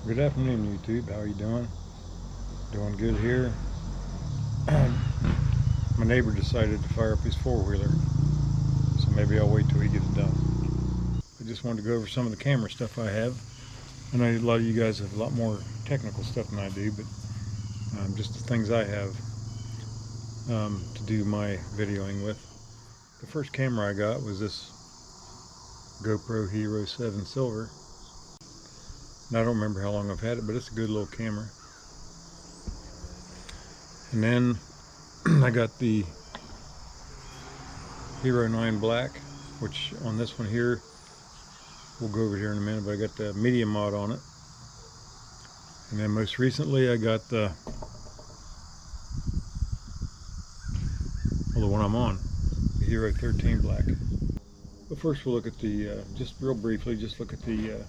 Good afternoon, YouTube. How are you doing? Doing good here. My neighbor decided to fire up his four-wheeler, so maybe I'll wait till he gets done. I just wanted to go over some of the camera stuff I have. I know a lot of you guys have a lot more technical stuff than I do, but just the things I have to do my videoing with. The first camera I got was this GoPro Hero 7 Silver. And I don't remember how long I've had it, but it's a good little camera. And then I got the Hero 9 Black, which on this one here, we'll go over here in a minute, but I got the medium mod on it. And then most recently I got the one I'm on, the Hero 13 Black. But first we'll look at the, just real briefly, just look at the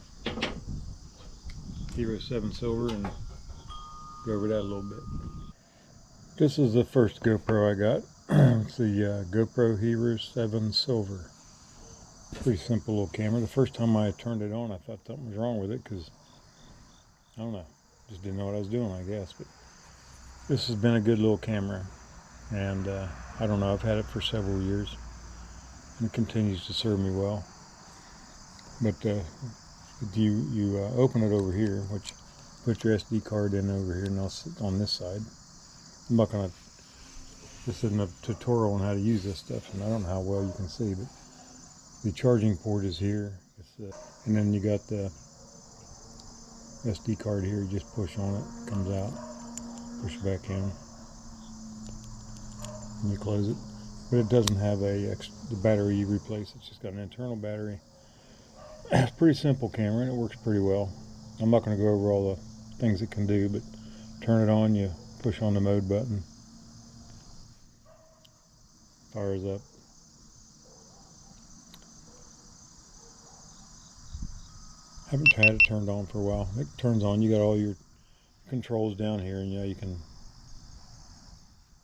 Hero 7 Silver and go over that a little bit. This is the first GoPro I got. It's the GoPro Hero 7 Silver. Pretty simple little camera. The first time I turned it on, I thought something was wrong with it because, I don't know, just didn't know what I was doing, I guess. But this has been a good little camera, and I don't know, I've had it for several years, and it continues to serve me well. But you open it over here, which put your SD card in over here, and on this side. I'm not gonna. This isn't a tutorial on how to use this stuff, and I don't know how well you can see, but the charging port is here. And then you got the SD card here. You just push on it, it comes out. Push it back in, and you close it. But it doesn't have the battery you replace. It's just got an internal battery. It's a pretty simple camera, and it works pretty well. I'm not going to go over all the things it can do, but turn it on, you push on the mode button, fires up. Haven't had it turned on for a while. It turns on. You got all your controls down here, and you can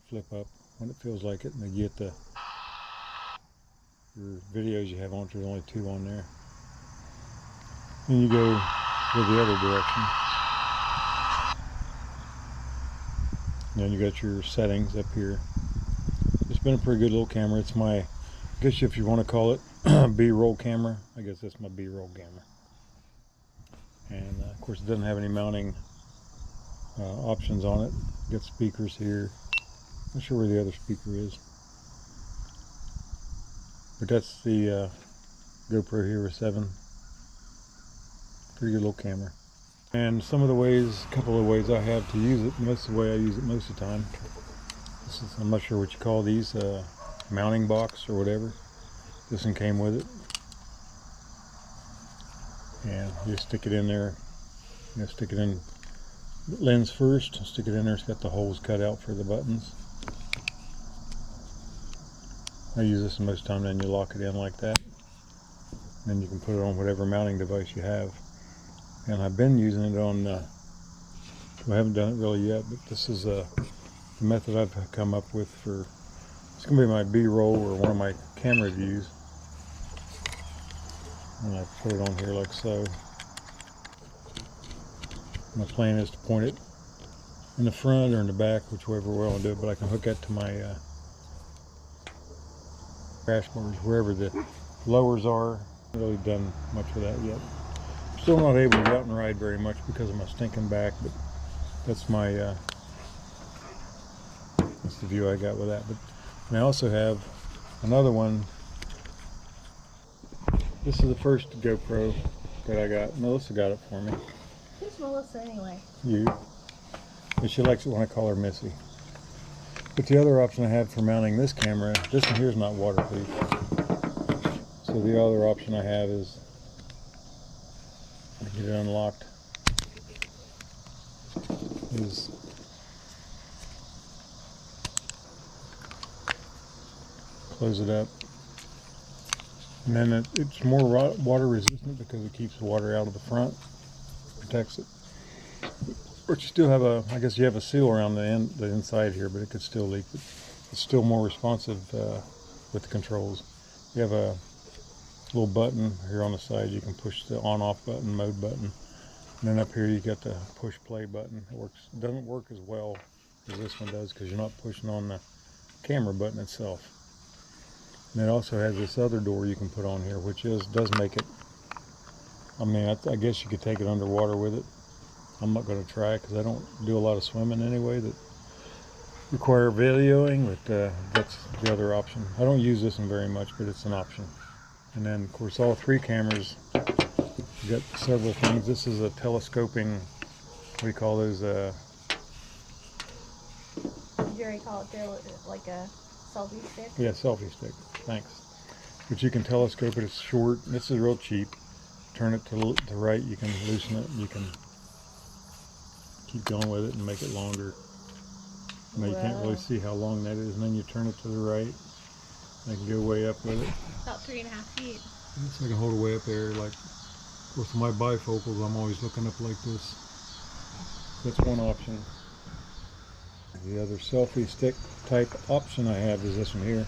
flip up when it feels like it, and then you get your videos you have on. There's only 2 on there. Then you go the other direction. And then you got your settings up here. It's been a pretty good little camera. It's my, I guess if you want to call it B-roll camera. I guess that's my B-roll camera. And of course it doesn't have any mounting options on it. You got speakers here. Not sure where the other speaker is. But that's the GoPro Hero 7. Pretty good little camera. And some of the ways, a couple of ways I have to use it. That's the way I use it most of the time. This is, I'm not sure what you call these, mounting box or whatever. This one came with it. And you stick it in there. You know, stick it in lens first. Stick it in there. It's got the holes cut out for the buttons. I use this most of the time. Then you lock it in like that. And then you can put it on whatever mounting device you have. And I've been using it on, I haven't done it really yet, but this is the method I've come up with for, it's going to be my B-roll or one of my camera views. And I put it on here like so. My plan is to point it in the front or in the back, whichever way I want to do it, but I can hook that to my crash bars, wherever the lowers are. I haven't really done much of that yet. Still not able to get out and ride very much because of my stinking back, but that's my that's the view I got with that. But and I also have another one. This is the first GoPro that I got. Melissa got it for me. Who's Melissa anyway? You. But she likes it when I call her Missy. But the other option I have for mounting this camera, this one here is not waterproof. So the other option I have is to get it unlocked. Is close it up. And then it's more water resistant because it keeps the water out of the front, protects it. But you still have I guess you have a seal around the inside here, but it could still leak. But it's still more responsive with the controls. You have a little button here on the side. You can push the on-off button, mode button, And then up here you got the push play button. It doesn't work as well as this one does because you're not pushing on the camera button itself. And it also has this other door you can put on here, which does make it, I mean, I guess you could take it underwater with it. I'm not going to try it because I don't do a lot of swimming anyway that require videoing, but that's the other option. I don't use this one very much, but it's an option. And then of course all three cameras, you got several things. This is a telescoping, what do you call those? Did you already call it there, like a selfie stick? Yeah, selfie stick. Thanks. But you can telescope it. It's short. This is real cheap. Turn it to the right. You can loosen it. You can keep going with it and make it longer. Now you can't really see how long that is. And then you turn it to the right. I can go way up with it. About 3.5 feet. So I can hold it way up there. Like, of course, my bifocals, I'm always looking up like this. That's one option. The other selfie stick type option I have is this one here.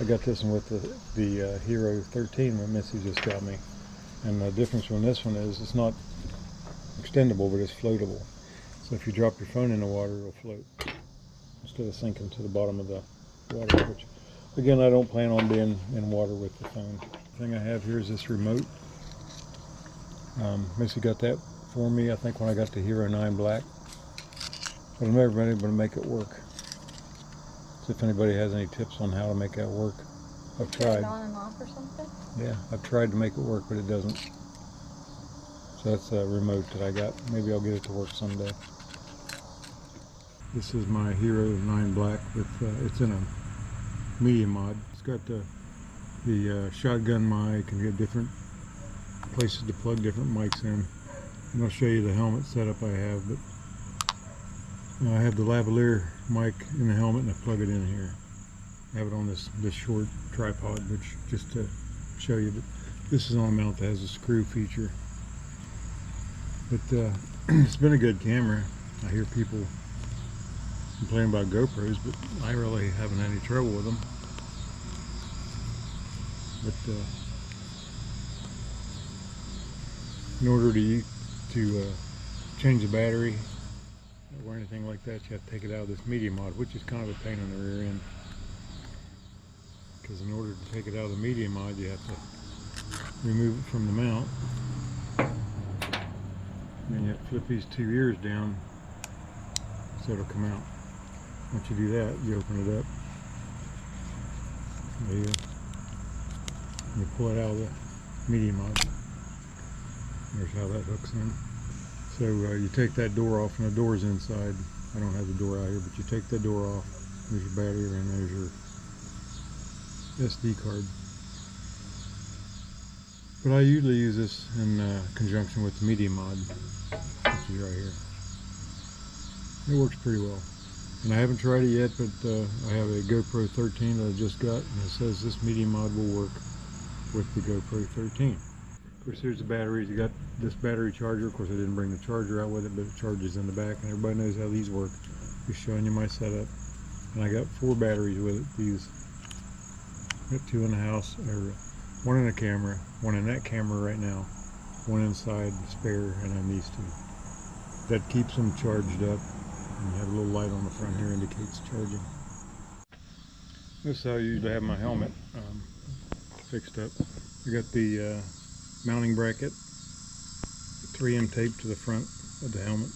I got this one with the Hero 13 that Missy just got me. And the difference from this one is it's not extendable, but it's floatable. So if you drop your phone in the water, it'll float instead of sinking to the bottom of the water, which again, I don't plan on being in water with the phone. The thing I have here is this remote. Missy got that for me, I think, when I got the Hero 9 Black. But I've never been able to make it work. So if anybody has any tips on how to make that work, I've tried. Turn it on and off or something? Yeah, I've tried to make it work, but it doesn't. So that's a remote that I got. Maybe I'll get it to work someday. This is my Hero 9 Black with, it's in a medium mod. It's got the shotgun mic, and you get different places to plug different mics in. And I'll show you the helmet setup I have, but I have the lavalier mic in the helmet and I plug it in here. I have it on this short tripod, which just to show you, but this is on a mount that has a screw feature. But it's been a good camera. I hear people complaining about GoPros, but I really haven't had any trouble with them. But in order to change the battery or anything like that, you have to take it out of this media mod, which is kind of a pain in the rear end. Because in order to take it out of the media mod, you have to remove it from the mount. And then you have to flip these two ears down so it'll come out. Once you do that, you open it up. There you go. And you pull it out of the media mod. There's how that hooks in. So you take that door off, and the door's inside. I don't have the door out here, but you take that door off. There's your battery, and there's your SD card. But I usually use this in conjunction with the media mod, which is right here. It works pretty well. And I haven't tried it yet, but I have a GoPro 13 that I just got, and it says this media mod will work with the GoPro 13. Of course, here's the batteries. You got this battery charger. Of course, I didn't bring the charger out with it, but it charges in the back, and everybody knows how these work. Just showing you my setup. And I got 4 batteries with it. These, got 2 in the house, or 1 in the camera, 1 in that camera right now, 1 inside spare, and then these 2. That keeps them charged up. And you have a little light on the front here indicates charging. This is how I usually have my helmet fixed up. I got the mounting bracket, 3M tape to the front of the helmet.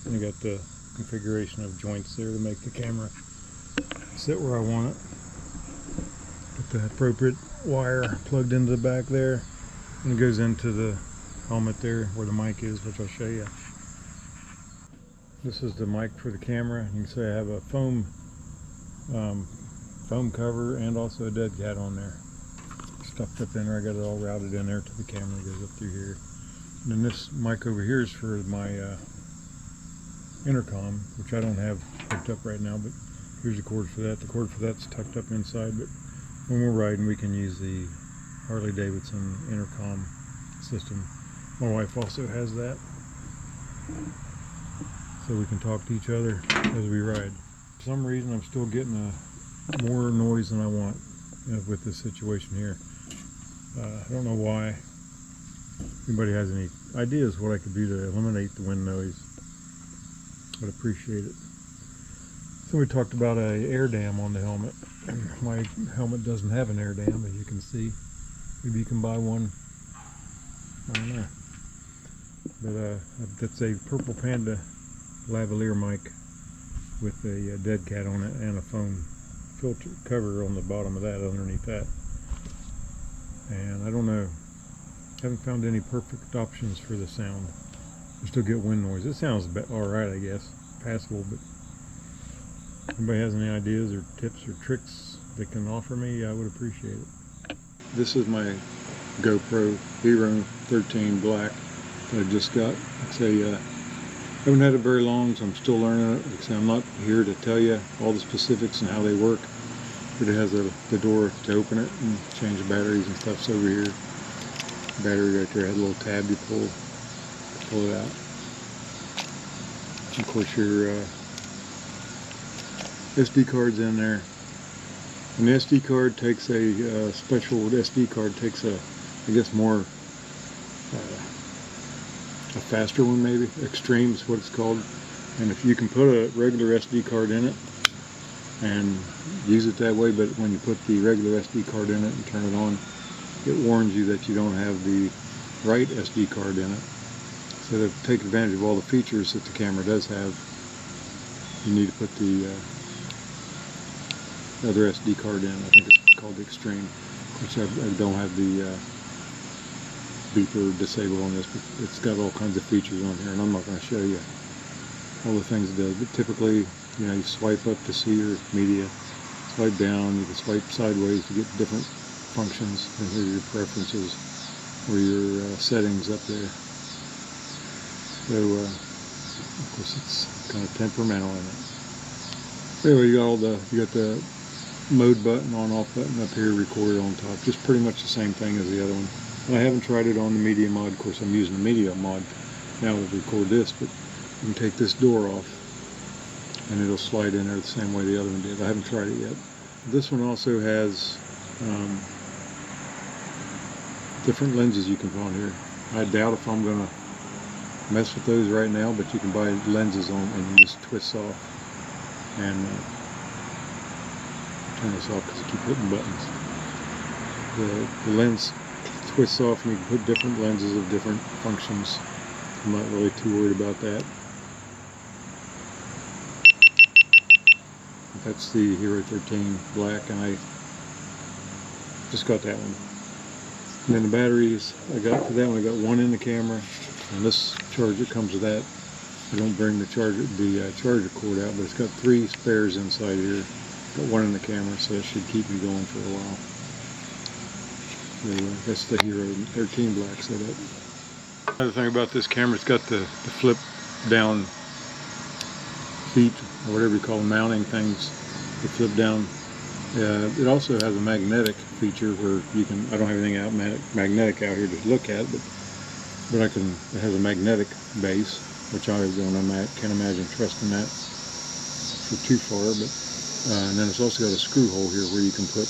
And I got the configuration of joints there to make the camera sit where I want it. Got the appropriate wire plugged into the back there, and it goes into the helmet there where the mic is, which I'll show you. This is the mic for the camera. You can see I have a foam cover and also a dead cat on there. Stuffed up in there. I got it all routed in there to the camera. It goes up through here. And then this mic over here is for my intercom, which I don't have hooked up right now, but here's the cord for that. The cord for that's tucked up inside, but when we're riding, we can use the Harley-Davidson intercom system. My wife also has that, so we can talk to each other as we ride. For some reason, I'm still getting more noise than I want with this situation here. I don't know why. anybody has any ideas what I could do to eliminate the wind noise, I'd appreciate it. So we talked about a air dam on the helmet. My helmet doesn't have an air dam, as you can see. Maybe you can buy one. I don't know. But that's a Purple Panda lavalier mic with a dead cat on it and a foam filter cover on the bottom of that, underneath that. And I don't know, haven't found any perfect options for the sound. I still get wind noise. It sounds alright, I guess, passable, but anybody has any ideas or tips or tricks they can offer me, I would appreciate it. This is my GoPro Hero 13 Black that I just got. I haven't had it very long, so I'm still learning it. Like I say, I'm not here to tell you all the specifics and how they work, but it has the door to open it and change the batteries and stuff's over here. The battery right there has a little tab you pull it out. Of course, your SD card's in there. And the SD card takes a special SD card takes I guess more a faster one, maybe Extreme is what it's called. And if you can put a regular SD card in it and use it that way, but when you put the regular SD card in it and turn it on, it warns you that you don't have the right SD card in it. So to take advantage of all the features that the camera does have, you need to put the other SD card in. I think it's called the Extreme, which I don't have the beeper disabled on this, but it's got all kinds of features on here, and I'm not going to show you all the things it does. But typically, you know, you swipe up to see your media, swipe down, you can swipe sideways to get different functions, and here are your preferences or your settings up there. So, of course, it's kind of temperamental in it. Anyway, you got the mode button, on/off button up here, record on top. Just pretty much the same thing as the other one. And I haven't tried it on the media mod. Of course, I'm using the media mod now to record this, but you can take this door off and it'll slide in there the same way the other one did. I haven't tried it yet. This one also has different lenses you can put on here. I doubt if I'm going to mess with those right now, but you can buy lenses on and you just twist off and turn this off because I keep hitting buttons. The lens twists off and you can put different lenses of different functions. I'm not really too worried about that. That's the Hero 13 Black, and I just got that one. And then the batteries, I got for that one, I got one in the camera, and this charger comes with that. I don't bring the charger cord out, but it's got 3 spares inside here. Got one in the camera, so that should keep me going for a while. So that's the Hero 13 Black setup. Another thing about this camera, it's got the flip down feet, or whatever you call them, mounting things. They flip down. It also has a magnetic feature where you can, I don't have anything out magnetic out here to look at, but it has a magnetic base, which I can't imagine trusting that for too far. But and then it's also got a screw hole here where you can put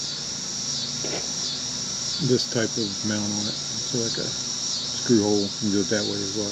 this type of mount on it. So like a screw hole, you can do it that way as well.